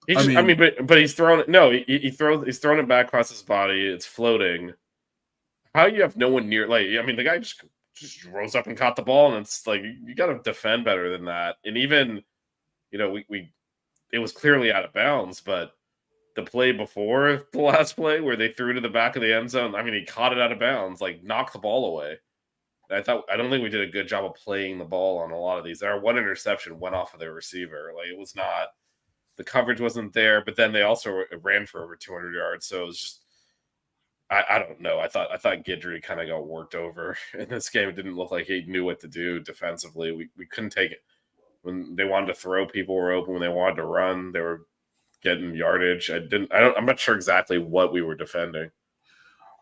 But he's thrown it. No, he's thrown it back across his body. It's floating. How you have no one near? The guy just rose up and caught the ball, and it's like you got to defend better than that. And even, it was clearly out of bounds, but the play before the last play where they threw to the back of the end zone, I mean, he caught it out of bounds, knocked the ball away. And I don't think we did a good job of playing the ball on a lot of these. Our one interception went off of their receiver. It was not. The coverage wasn't there, but then they also ran for over 200 yards. So it was just, I don't know. I thought Guidry kind of got worked over in this game. It didn't look like he knew what to do defensively. We couldn't take it. When they wanted to throw, people were open. When they wanted to run, they were getting yardage. I'm not sure exactly what we were defending.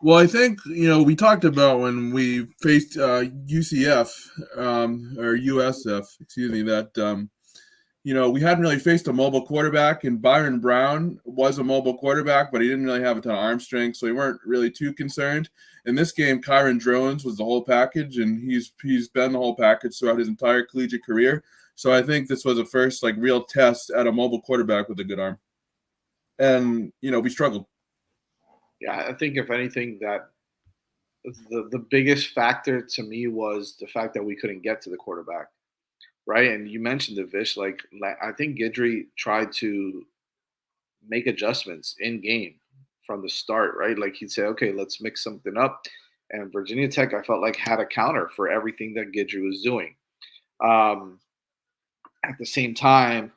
Well, I think, we talked about when we faced UCF or USF, excuse me, that, we hadn't really faced a mobile quarterback, and Byron Brown was a mobile quarterback, but he didn't really have a ton of arm strength, so we weren't really too concerned. In this game, Kyron Drones was the whole package, and he's been the whole package throughout his entire collegiate career. So I think this was a first real test at a mobile quarterback with a good arm. And, we struggled. Yeah, I think if anything that the biggest factor to me was the fact that we couldn't get to the quarterback, right? And you mentioned it, Vish. Like I think Guidry tried to make adjustments in game from the start, right? Like he'd say, okay, let's mix something up. And Virginia Tech, I felt like had a counter for everything that Guidry was doing. At the same time,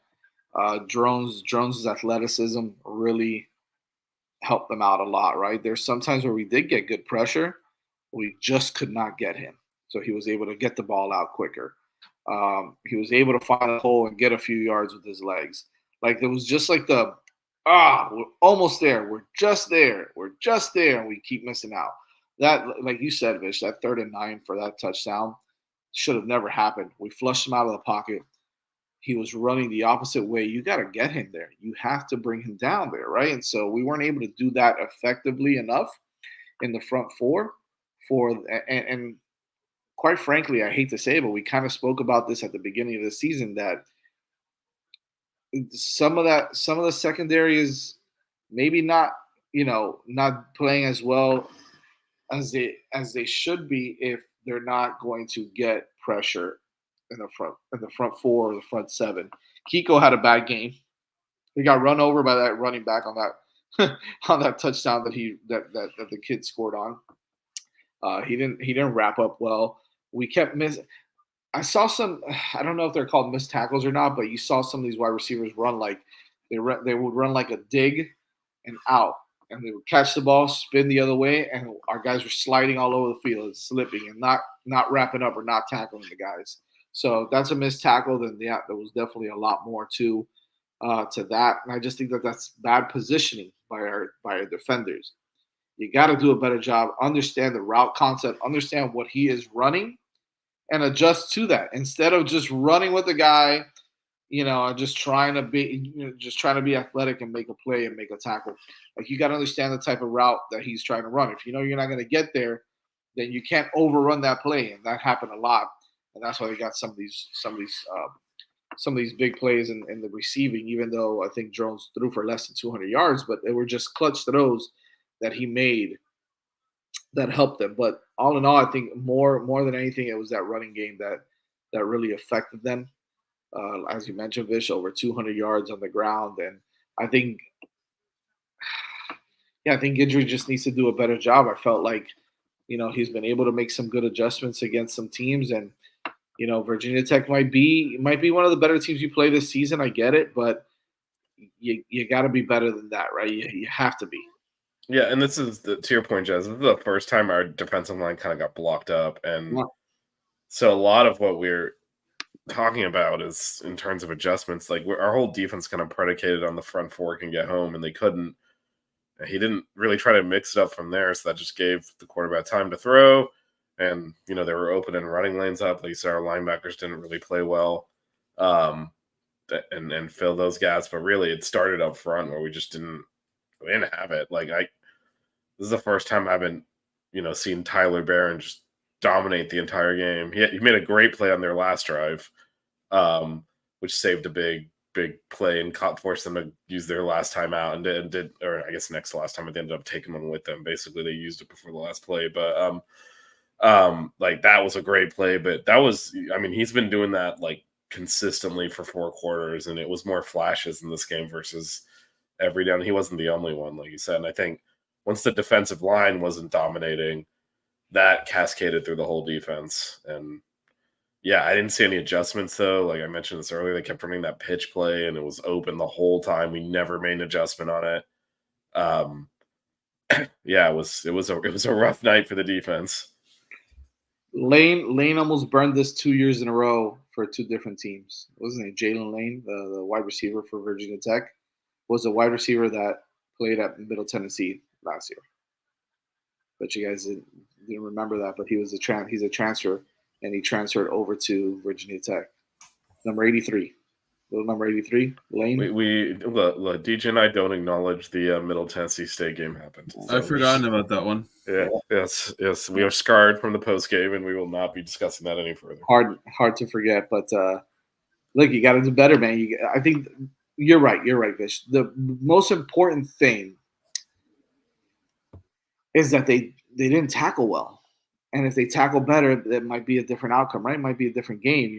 Drones' athleticism really helped them out a lot, right? There's sometimes where we did get good pressure, we just could not get him. So he was able to get the ball out quicker. He was able to find a hole and get a few yards with his legs. Like there was just like we're almost there. We're just there. We're just there. And we keep missing out. That, like you said, Vish, that 3rd and 9 for that touchdown should have never happened. We flushed him out of the pocket. He was running the opposite way. You got to get him there. You have to bring him down there, right? And so we weren't able to do that effectively enough in the front four. And quite frankly, I hate to say it, but we kind of spoke about this at the beginning of the season that some of the secondary is maybe not playing as well as they should be if they're not going to get pressure in the front four or the front seven. Kiko had a bad game. He got run over by that running back on that on that touchdown that the kid scored on. He didn't wrap up well. We kept missing. I saw some. I don't know if they're called missed tackles or not, but you saw some of these wide receivers run like they would run like a dig and out, and they would catch the ball, spin the other way, and our guys were sliding all over the field, slipping, and not wrapping up or not tackling the guys. So that's a missed tackle. Then yeah, there was definitely a lot more to that, and I just think that that's bad positioning by our defenders. You got to do a better job. Understand the route concept. Understand what he is running, and adjust to that instead of just running with the guy, and just trying to be athletic and make a play and make a tackle. Like you got to understand the type of route that he's trying to run. If you know you're not going to get there, then you can't overrun that play, and that happened a lot. And that's why they got some of these big plays in the receiving. Even though I think Jones threw for less than 200 yards, but they were just clutch throws that he made that helped them. But all in all, I think more than anything, it was that running game that really affected them. As you mentioned, Vish, over 200 yards on the ground, and I think Guidry just needs to do a better job. I felt like, he's been able to make some good adjustments against some teams, and Virginia Tech might be one of the better teams you play this season. I get it, but you got to be better than that, right? You have to be. Yeah, and this is to your point, Jez. This is the first time our defensive line kind of got blocked up, and so a lot of what we're talking about is in terms of adjustments. Like our whole defense kind of predicated on the front four can get home, and they couldn't. He didn't really try to mix it up from there, so that just gave the quarterback time to throw. And they were open and running lanes up. Like you said, our linebackers didn't really play well, and fill those gaps. But really, it started up front where we didn't have it. Like this is the first time I haven't, seen Tyler Barron just dominate the entire game. He made a great play on their last drive, which saved a big play and forced them to use their last time out and did, or I guess next to last time, but they ended up taking one with them. Basically, they used it before the last play, but like that was a great play. But that was, he's been doing that like consistently for 4 quarters, and it was more flashes in this game versus every down. He wasn't the only one, like you said. And I think once the defensive line wasn't dominating, that cascaded through the whole defense. And yeah, I didn't see any adjustments though. Like I mentioned this earlier, they kept running that pitch play and it was open the whole time. We never made an adjustment on it. Yeah, it was a rough night for the defense. Lane almost burned this 2 years in a row for 2 different teams. Wasn't it Jalen Lane, the wide receiver for Virginia Tech, was a wide receiver that played at Middle Tennessee last year. But you guys didn't remember that. But he's a transfer, and he transferred over to Virginia Tech. Number 83. Little number 83, Lane. DJ and I don't acknowledge the Middle Tennessee State game happened. So I've forgotten about that one. Yeah, yes. We are scarred from the post game, and we will not be discussing that any further. Hard to forget, but look, you got to do better, man. I think you're right. You're right, Vish. The most important thing is that they didn't tackle well. And if they tackle better, that might be a different outcome, right? It might be a different game.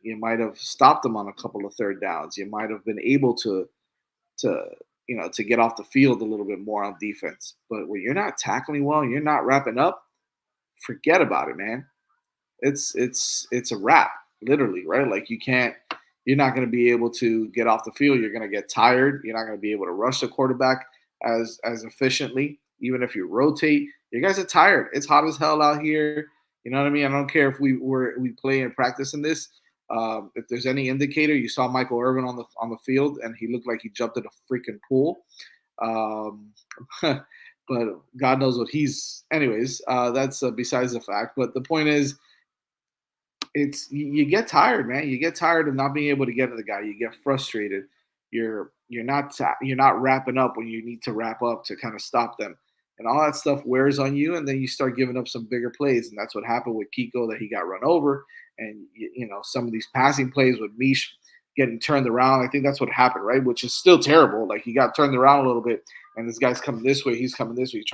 You might have stopped them on a couple of third downs. You might have been able to get off the field a little bit more on defense. But when you're not tackling well, you're not wrapping up, forget about it, man. It's a wrap, literally, right? Like you're not going to be able to get off the field. You're going to get tired. You're not going to be able to rush the quarterback as efficiently. Even if you rotate, you guys are tired. It's hot as hell out here. You know what I mean? I don't care if we play and practice in this. If there's any indicator, you saw Michael Irvin on the field, and he looked like he jumped in a freaking pool. But God knows what he's. Anyways, that's besides the fact. But the point is, you get tired, man. You get tired of not being able to get to the guy. You get frustrated. You're not wrapping up when you need to wrap up to kind of stop them, and all that stuff wears on you. And then you start giving up some bigger plays, and that's what happened with Kiko, that he got run over. And some of these passing plays with Mish getting turned around, I think that's what happened, right? Which is still terrible. Like, he got turned around a little bit, and this guy's coming this way, he's coming this way.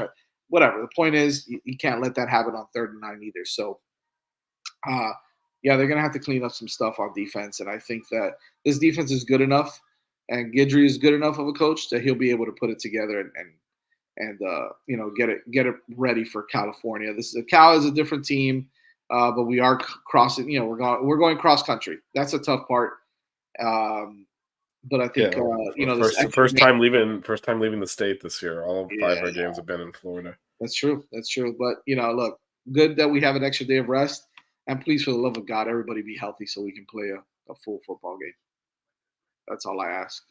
Whatever. The point is, you can't let that happen on 3rd and 9 either. So, yeah, they're gonna have to clean up some stuff on defense, and I think that this defense is good enough, and Guidry is good enough of a coach that he'll be able to put it together and get it ready for California. Cal is a different team. But we are crossing. We're going cross country. That's a tough part. But I think first time leaving the state this year. All 5 of our games have been in Florida. That's true. But look, good that we have an extra day of rest. And please, for the love of God, everybody be healthy so we can play a full football game. That's all I ask.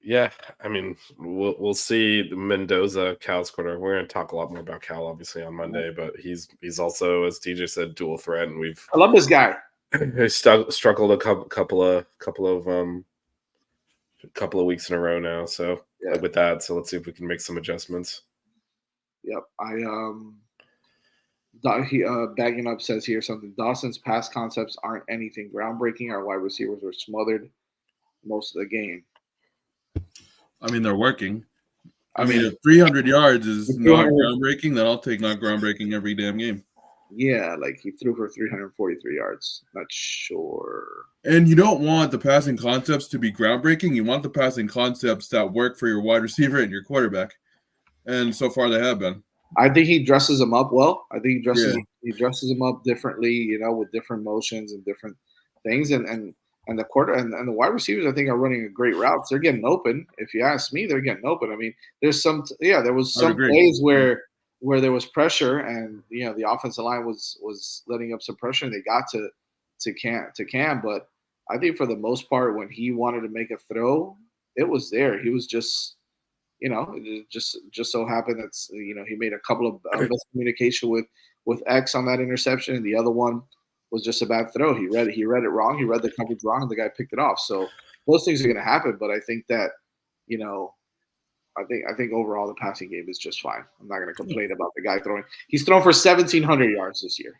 Yeah, I mean, we'll see the Mendoza Cal's quarter. We're going to talk a lot more about Cal, obviously, on Monday, but he's also, as DJ said, dual threat, and I love this guy. He struggled a couple of weeks in a row now. So with that, so let's see if we can make some adjustments. Yep, Bagging Up says here something. Dawson's pass concepts aren't anything groundbreaking. Our wide receivers were smothered most of the game. I mean, they're working. I mean, if 300 yards is not groundbreaking, then I'll take not groundbreaking every damn game. Yeah, like he threw for 343 yards. Not sure. And you don't want the passing concepts to be groundbreaking. You want the passing concepts that work for your wide receiver and your quarterback. And so far they have been. I think he dresses them up well. I think he dresses them up differently, with different motions and different things. And the quarter and the wide receivers, I think, are running a great routes. They're getting open. If you ask me, they're getting open. I mean, there was some plays where there was pressure, and the offensive line was letting up some pressure, and they got to Cam. But I think for the most part, when he wanted to make a throw, it was there. He was just, it just so happened that he made a couple of miscommunication with X on that interception, and the other one was just a bad throw. He read it wrong. He read the coverage wrong, and the guy picked it off. So those things are going to happen. But I think that, I think overall the passing game is just fine. I'm not going to complain about the guy throwing. He's thrown for 1,700 yards this year,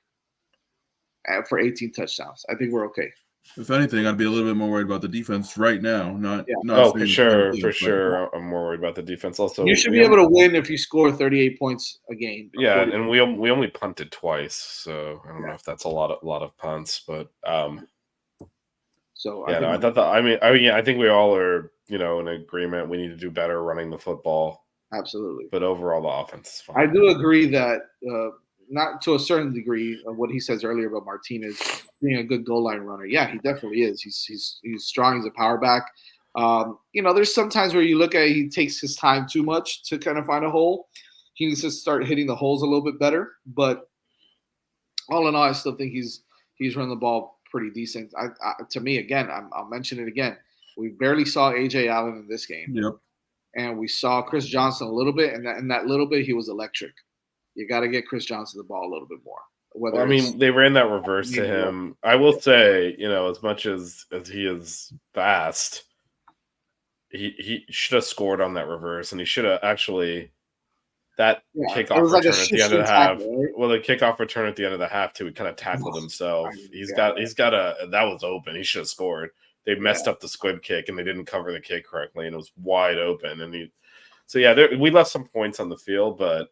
and for 18 touchdowns. I think we're okay. If anything, I'd be a little bit more worried about the defense right now. For sure. I'm more worried about the defense. Also, you should be able to win if you score 38 points a game. Yeah, and we only punted twice, so I don't know if that's a lot of punts, but I think we all are in agreement. We need to do better running the football. Absolutely. But overall, the offense is fine. I do agree that. Not to a certain degree of what he says earlier about Martinez being a good goal line runner. Yeah, he definitely is. He's strong. He's a power back. There's some times where you look at he takes his time too much to kind of find a hole. He needs to start hitting the holes a little bit better. But all in all, I still think he's run the ball pretty decent. To me, again, I'll mention it again. We barely saw A.J. Allen in this game. Yep. And we saw Chris Johnson a little bit, and in that little bit, he was electric. You got to get Chris Johnson the ball a little bit more. They ran that reverse to him. I will say, as much as he is fast, he should have scored on that reverse, and he should have actually kickoff return at the end of the half. Right? Well, the kickoff return at the end of the half too. He kind of tackled himself. That was open. He should have scored. They messed up the squib kick, and they didn't cover the kick correctly, and it was wide open. And we left some points on the field, but.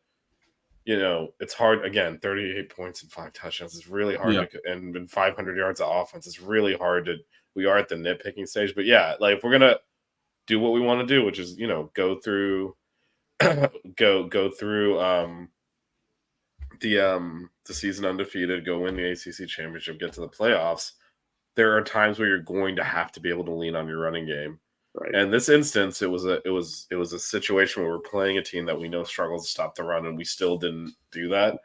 it's hard. Again, 38 points and 5 touchdowns is really hard Yeah. and 500 yards of offense is really hard to. We are at the nitpicking stage, but yeah, like if we're gonna do what we want to do, which is go through, go through the season undefeated, go win the ACC championship, get to the playoffs. There are times where you're going to have to be able to lean on your running game. Right. And in this instance, it was a situation where we're playing a team that we know struggles to stop the run, and we still didn't do that.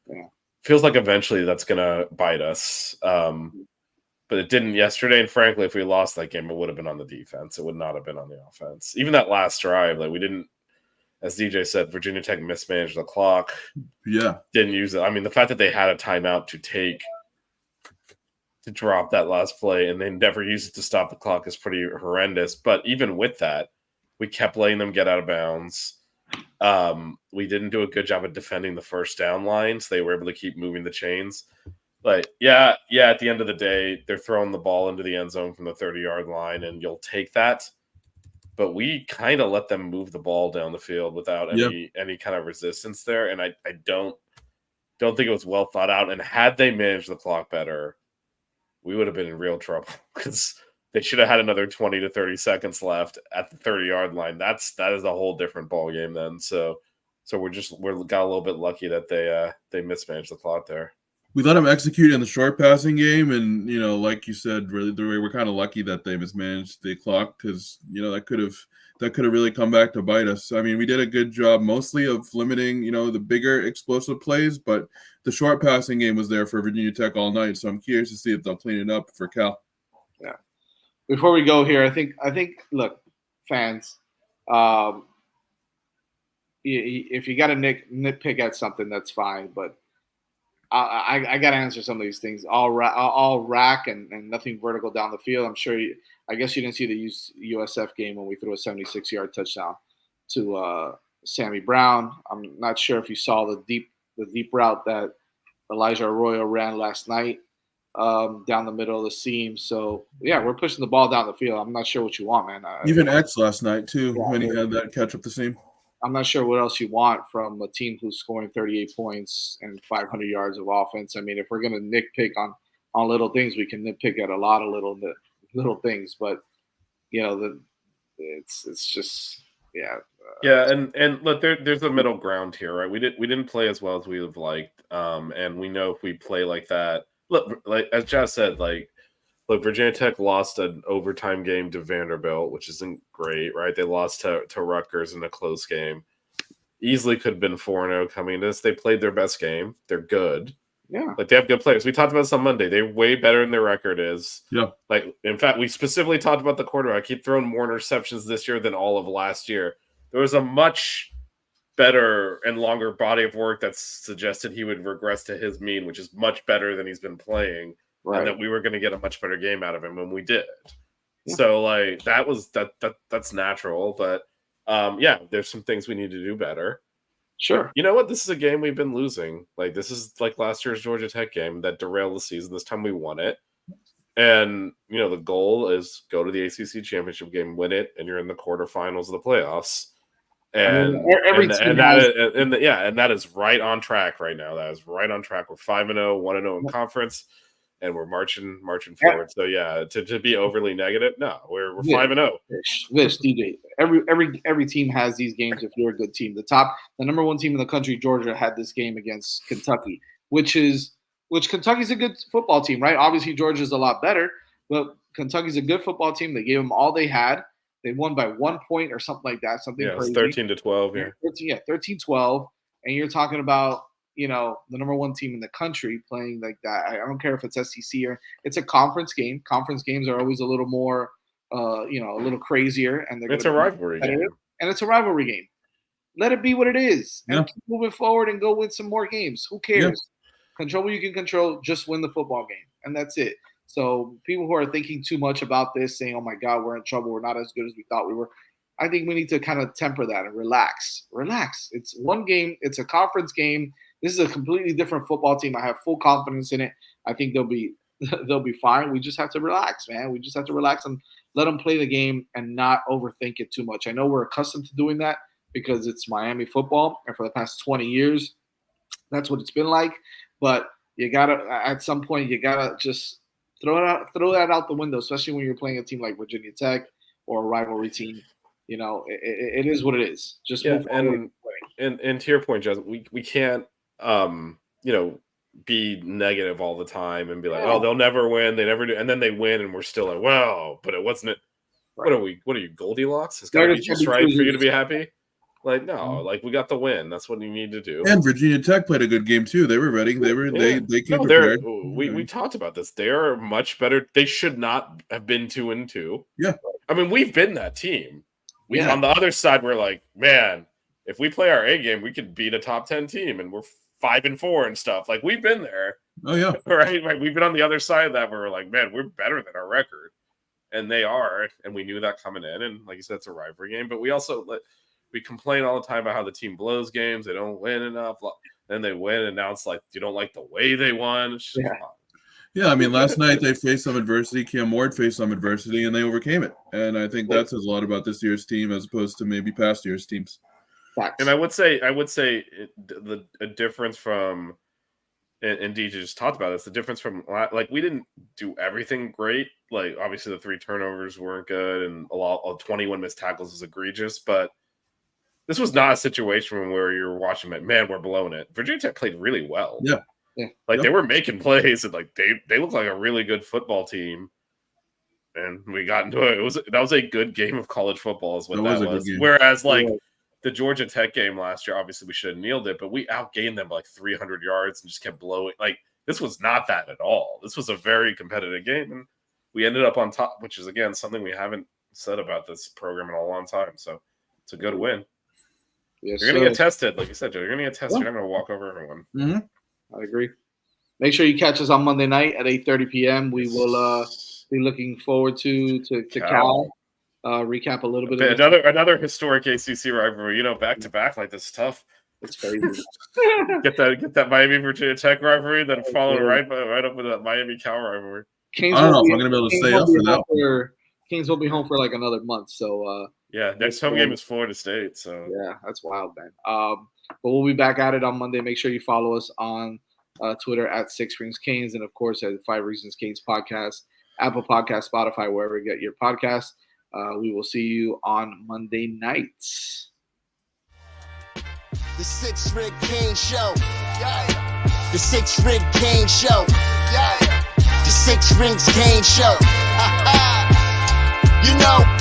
Yeah. Feels like eventually that's gonna bite us. But it didn't yesterday, and frankly, if we lost that game, it would have been on the defense. It would not have been on the offense. Even that last drive, like we didn't, as DJ said, Virginia Tech mismanaged the clock. Yeah. Didn't use it. I mean, the fact that they had a timeout to drop that last play and they never used it to stop the clock is pretty horrendous. But even with that, we kept letting them get out of bounds. We didn't do a good job of defending the first down line, so they were able to keep moving the chains. But yeah, at the end of the day, they're throwing the ball into the end zone from the 30-yard line, and you'll take that. But we kind of let them move the ball down the field without any kind of resistance there, and I don't think it was well thought out. And had they managed the clock better, we would have been in real trouble because they should have had another 20 to 30 seconds left at the 30-yard line. That is a whole different ball game then. So we're got a little bit lucky that they mismanaged the clock there. We let them execute in the short passing game, and like you said, really, we're kind of lucky that they mismanaged the clock because that could have really come back to bite us. I mean, we did a good job mostly of limiting the bigger explosive plays, but the short passing game was there for Virginia Tech all night. So I'm curious to see if they'll clean it up for Cal. Yeah. Before we go here, I think look, fans, if you got to nitpick at something, that's fine, but I got to answer some of these things. All rack and nothing vertical down the field. I'm sure. I guess you didn't see the USF game when we threw a 76-yard touchdown to Sammy Brown. I'm not sure if you saw the deep route that Elijah Arroyo ran last night down the middle of the seam. So yeah, we're pushing the ball down the field. I'm not sure what you want, man. Even X last night too, when he had that catch up the seam. I'm not sure what else you want from a team who's scoring 38 points and 500 yards of offense. I mean, if we're going to nitpick on little things, we can nitpick at a lot of little things. But it's just and look, there's a middle ground here, right? We didn't play as well as we would have liked, and we know if we play like that, look, like as Jazz said, look, Virginia Tech lost an overtime game to Vanderbilt, which isn't great, right? They lost to Rutgers in a close game. Easily could have been 4-0 coming into this. They played their best game. They're good. Yeah. Like, they have good players. We talked about this on Monday. They're way better than their record is. Yeah. Like, in fact, we specifically talked about the quarterback. I keep throwing more interceptions this year than all of last year. There was a much better and longer body of work that suggested he would regress to his mean, which is much better than he's been playing. Right. And that we were going to get a much better game out of him when we did. Yeah. So like that's natural, but there's some things we need to do better. Sure. You know what? This is a game we've been losing. Like, this is like last year's Georgia Tech game that derailed the season. This time we won it. And the goal is go to the ACC championship game, win it, and you're in the quarterfinals of the playoffs. And that is right on track right now. That is right on track. We're 5-0, 1-0 in conference. And we're marching forward. So yeah, to be overly negative, no, we're 5-0. Vish, DJ, every team has these games. If you're a good team, the number one team in the country, Georgia, had this game against Kentucky, which Kentucky's a good football team, right? Obviously, Georgia's a lot better, but Kentucky's a good football team. They gave them all they had. They won by 1 point or something like that. Something crazy. 13-12. Yeah, 13-12, and you're talking about. The number one team in the country playing like that. I don't care if it's SEC or it's a conference game. Conference games are always a little more, a little crazier, and it's a rivalry game. And it's a rivalry game. Let it be what it is, and keep moving forward and go win some more games. Who cares? Yeah. Control what you can control. Just win the football game, and that's it. So people who are thinking too much about this, saying, "Oh my God, we're in trouble. We're not as good as we thought we were." I think we need to kind of temper that and relax. Relax. It's one game. It's a conference game. This is a completely different football team. I have full confidence in it. I think they'll be fine. We just have to relax, man. We just have to relax and let them play the game and not overthink it too much. I know we're accustomed to doing that because it's Miami football, and for the past 20 years, That's what it's been like. But you gotta at some point you gotta just throw that out the window, especially when you're playing a team like Virginia Tech or a rivalry team. It is what it is. Just move forward. And to your point, Justin, we can't be negative all the time and be like, oh, they'll never win, they never do, and then they win, and we're still like, wow, but it wasn't it. Right. What are you, Goldilocks? It's got to be just right for you to be happy. Like, no, like we got the win. That's what you need to do. And Virginia Tech played a good game too. They were ready. They came prepared. We talked about this. They are much better. They should not have been 2-2. Yeah, I mean, we've been that team. On the other side, we're like, man, if we play our A game, we could beat a top 10 team, and we're 5-4 and stuff. Like, we've been there. Oh yeah, right. We've been on the other side of that where we're like, man, we're better than our record, and they are, and we knew that coming in. And like you said, it's a rivalry game, but we also we complain all the time about how the team blows games, they don't win enough, then they win, and now it's like you don't like the way they won. Yeah, I mean, last night they faced some adversity. Cam Ward faced some adversity, and they overcame it. And I think that says a lot about this year's team as opposed to maybe past year's teams. And I would say the difference from, and DJ just talked about this, the difference from, like, we didn't do everything great. Like, obviously the 3 turnovers weren't good, and a lot of 21 missed tackles is egregious, but this was not a situation where you're watching it, man, we're blowing it. Virginia Tech played really well. Yeah. Like, they were making plays, and like they looked like a really good football team, and we got into it. That was a good game of college football, is what that was. Whereas like the Georgia Tech game last year, obviously we should have nailed it, but we outgained them by like 300 yards and just kept blowing. Like, this was not that at all. This was a very competitive game, and we ended up on top, which is again something we haven't said about this program in a long time. So it's a good win. Yes, you're gonna get tested, like you said, Joe. You're gonna get tested. You're not gonna walk over everyone. Mm-hmm. I agree. Make sure you catch us on Monday night at 8:30 p.m. We will be looking forward to Cal. Recap a little bit. Another historic ACC rivalry. Back to back like this stuff. It's crazy. get that Miami Virginia Tech rivalry, then follow right up with that Miami Cal rivalry. I don't know if I'm gonna be able to stay up for that. Kings will be home for like another month. So next home game is Florida State. So yeah, that's wild, man. But we'll be back at it on Monday. Make sure you follow us on Twitter at 6 Rings Canes, and of course at 5 Reasons Canes podcast, Apple Podcast, Spotify, wherever you get your podcasts. We will see you on Monday nights. The 6 Ring Canes Show. Yeah. The 6 Ring Canes Show. Yeah. The 6 Rings Canes Show. You know.